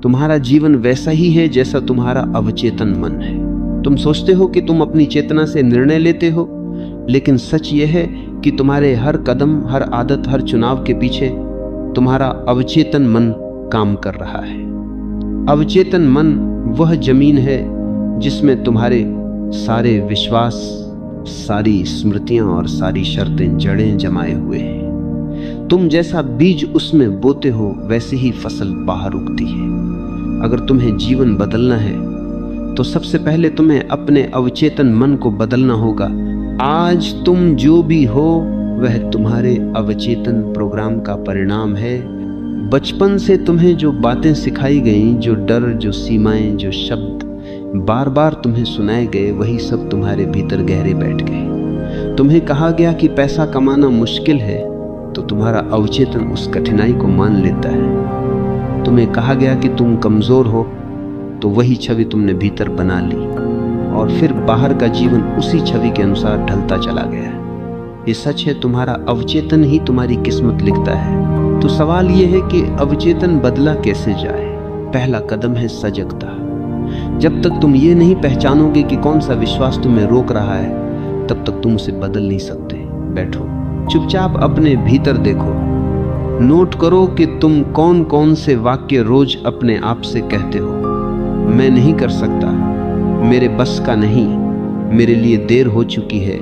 तुम्हारा जीवन वैसा ही है जैसा तुम्हारा अवचेतन मन है। तुम सोचते हो कि तुम अपनी चेतना से निर्णय लेते हो, लेकिन सच यह है कि तुम्हारे हर कदम, हर आदत, हर चुनाव के पीछे तुम्हारा अवचेतन मन काम कर रहा है। अवचेतन मन वह जमीन है जिसमें तुम्हारे सारे विश्वास, सारी स्मृतियां और सारी शर्तें जड़ें जमाए हुए हैं। तुम जैसा बीज उसमें बोते हो वैसे ही फसल बाहर उगती है। अगर तुम्हें जीवन बदलना है तो सबसे पहले तुम्हें अपने अवचेतन मन को बदलना होगा। आज तुम जो भी हो वह तुम्हारे अवचेतन प्रोग्राम का परिणाम है। बचपन से तुम्हें जो बातें सिखाई गईं, जो डर, जो सीमाएं, जो शब्द बार बार तुम्हें सुनाए गए, वही सब तुम्हारे भीतर गहरे बैठ गए। तुम्हें कहा गया कि पैसा कमाना मुश्किल है, तो तुम्हारा अवचेतन उस कठिनाई को मान लेता है। तुम्हें कहा गया कि तुम कमजोर हो, तो वही छवि तुमने भीतर बना ली और फिर बाहर का जीवन उसी छवि के अनुसार ढलता चला गया। ये सच है, तुम्हारा अवचेतन ही तुम्हारी किस्मत लिखता है। तो सवाल ये है कि अवचेतन बदला कैसे जाए। पहला कदम है सजगता। जब तक तुम ये नहीं पहचानोगे कि कौन सा विश्वास तुम्हें रोक रहा है, तब तक तुम उसे बदल नहीं सकते। बैठो, चुपचाप अपने भीतर देखो। नोट करो कि तुम कौन कौन से वाक्य रोज अपने आप से कहते हो। मैं नहीं कर सकता, मेरे बस का नहीं, मेरे लिए देर हो चुकी है।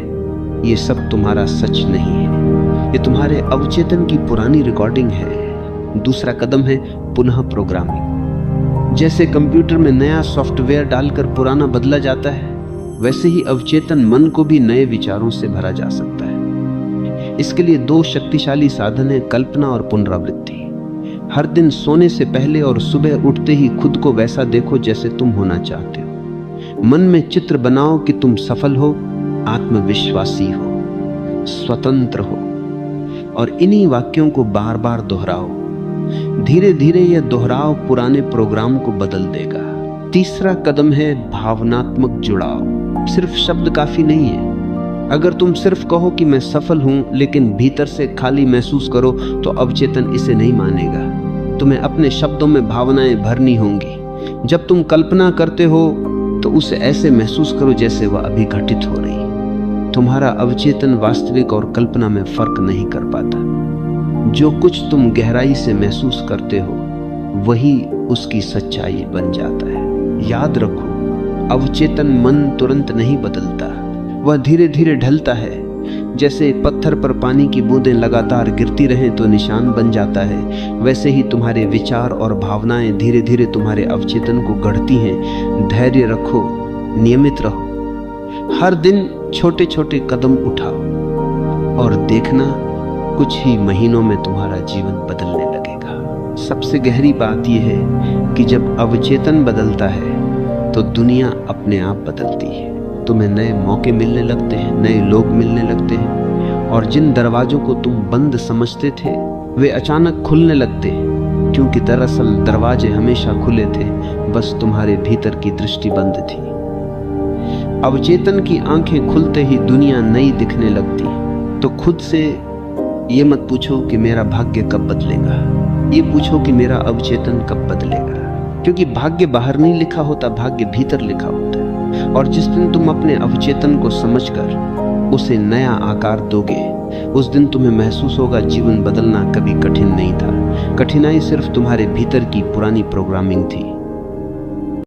ये सब तुम्हारा सच नहीं है, ये तुम्हारे अवचेतन की पुरानी रिकॉर्डिंग है। दूसरा कदम है पुनः प्रोग्रामिंग। जैसे कंप्यूटर में नया सॉफ्टवेयर डालकर पुराना बदला जाता है, वैसे ही अवचेतन मन को भी नए विचारों से भरा जा सकता है। इसके लिए दो शक्तिशाली साधन हैं, कल्पना और पुनरावृत्ति। हर दिन सोने से पहले और सुबह उठते ही खुद को वैसा देखो जैसे तुम होना चाहते हो। मन में चित्र बनाओ कि तुम सफल हो, आत्मविश्वासी हो, स्वतंत्र हो, और इन्हीं वाक्यों को बार बार दोहराओ। धीरे धीरे यह दोहराव पुराने प्रोग्राम को बदल देगा। तीसरा कदम है भावनात्मक जुड़ाव। सिर्फ शब्द काफी नहीं है। अगर तुम सिर्फ कहो कि मैं सफल हूं, लेकिन भीतर से खाली महसूस करो, तो अवचेतन इसे नहीं मानेगा। तुम्हें अपने शब्दों में भावनाएं भरनी होंगी। जब तुम कल्पना करते हो तो उसे ऐसे महसूस करो जैसे वह अभी घटित हो रही। तुम्हारा अवचेतन वास्तविक और कल्पना में फर्क नहीं कर पाता। जो कुछ तुम गहराई से महसूस करते हो वही उसकी सच्चाई बन जाता है। याद रखो, अवचेतन मन तुरंत नहीं बदलता, वह धीरे धीरे ढलता है। जैसे पत्थर पर पानी की बूंदें लगातार गिरती रहें तो निशान बन जाता है, वैसे ही तुम्हारे विचार और भावनाएं धीरे धीरे तुम्हारे अवचेतन को गढ़ती हैं। धैर्य रखो, नियमित रहो, हर दिन छोटे छोटे कदम उठाओ और देखना कुछ ही महीनों में तुम्हारा जीवन बदलने लगेगा। सबसे गहरी बात यह है कि जब अवचेतन बदलता है तो दुनिया अपने आप बदलती है। तुम्हें नए मौके मिलने लगते हैं, नए लोग मिलने लगते हैं, और जिन दरवाजों को तुम बंद समझते थे वे अचानक खुलने लगते हैं, क्योंकि दरअसल दरवाजे हमेशा खुले थे, बस तुम्हारे भीतर की दृष्टि बंद थी। अवचेतन की आंखें खुलते ही दुनिया नई दिखने लगती। तो खुद से ये मत पूछो कि मेरा भाग्य कब बदलेगा, ये पूछो कि मेरा अवचेतन कब बदलेगा। क्योंकि भाग्य बाहर नहीं लिखा होता, भाग्य भीतर लिखा होता है। और जिस दिन तुम अपने अवचेतन को समझकर उसे नया आकार दोगे, उस दिन तुम्हें महसूस होगा जीवन बदलना कभी कठिन नहीं था। कठिनाई सिर्फ तुम्हारे भीतर की पुरानी प्रोग्रामिंग थी।